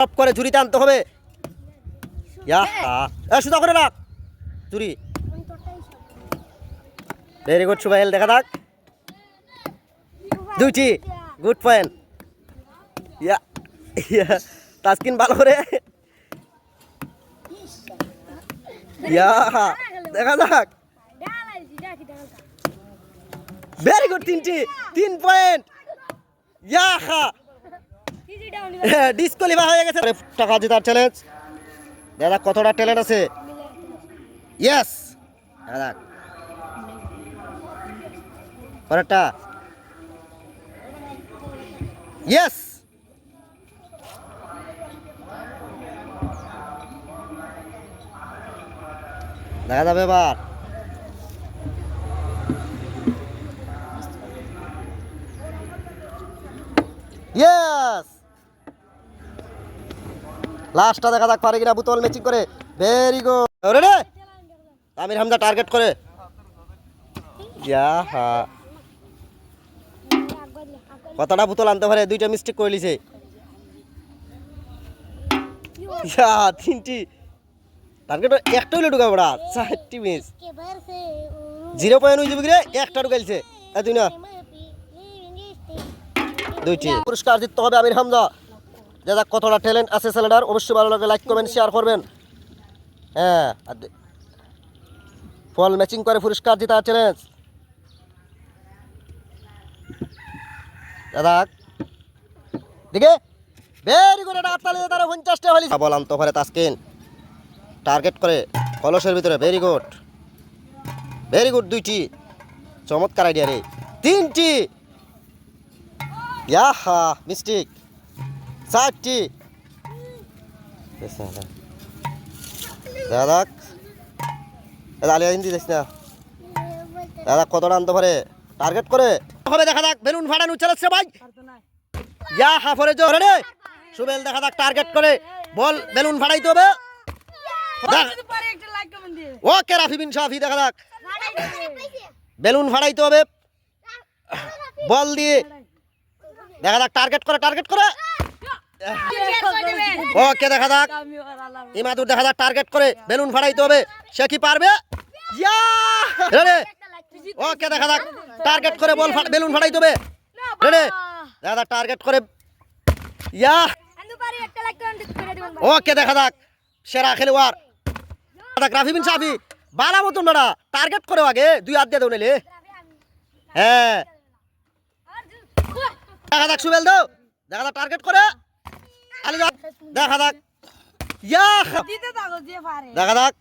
Top করে ঝুড়িতে আনতে হবে। সুদা করে রাখ ঝুড়ি। ভেরি গুড সুবাইল, দেখা থাক দুইটি, গুড পয়েন্ট। তাসকিন ভালো করে, দেখা যাক। ভেরি গুড, তিনটি, 3 পয়েন্ট। ডিসকোয়ালিফাই হয়ে গেছে। টাকা জেতার চ্যালেঞ্জ, দাদা কতটা ট্যালেন্ট আছে। ইয়েস, দাদা পরেরটা, ইয়েস। দেখা যাবে এবার। ইয়েস, লাস্টটা দেখা যাক পারে কিনা বোতল ম্যাচিং করে। Very good. রেডি, আমির হামজা টার্গেট করে। কতটা বোতল আনতে পারে, দুইটা মিস্টেক করে লিছে। তিনটি টার্গেট, একটা হইলে ঢুকা পড়া, 4টি মিস। 0 পয়েন্ট হয়ে যাবে, একটা ঢুকাইছে। তুই না দুইটি। পুরস্কার জিততে হবে আমির হামজা। দাদা কতটা ট্যালেন্ট আছে ছেলেটার, অবশ্যই ভালো লাগলে লাইক কমেন্ট শেয়ার করবেন। হ্যাঁ, ফল ম্যাচিং করে পুরস্কার জেতার চ্যালেঞ্জ। দাদা দেখে ভেরি গুড, এটা আত্মালে তারা 50টা হলি। বল আনতে পারে তাসকিন, টার্গেট করে কলসের ভিতরে। ভেরি গুড, ভেরি গুড, দুইটি, চমৎকার আইডিয়া রে। 3টি, মিস্টেক। 4টি, দাদা আলিয়া হিন্দি দেখ না। দাদা কতটা আনতে পারে, টার্গেট করে হবে। দেখা যাক, বেলুন ফাটানো চলেছে ভাই। হাফরে জোর রে সুবেল, দেখা যাক টার্গেট করে বল বেলুন ফাটাইতে হবে। ওকে রাফি বিন শাফি, দেখা যাক বেলুন ফাটাইতে হবে বল দিয়ে। দেখা যাক টার্গেট করে, টার্গেট করে। ওকে, দেখা যাক ইমাদুর, দেখা যাক টার্গেট করে বেলুন ফাটাইতে হবে। সে কি পারবে? ওকে, দেখা যাক টার্গেট করে বল বেলুন ফাটাইতে হবে। রেডি, দেখা যাক টার্গেট করে। ওকে, দেখা যাক সেরা খেলোয়াড় রাফি বিন শাফি, বালা মতন না টার্গেট করে আগে 2 হাত দিয়ে দৌড়াইলে। হ্যাঁ, দেখা যাক সুবেল দাও, দেখা যাক টার্গেট করে। দেখা যাক, দেখা যাক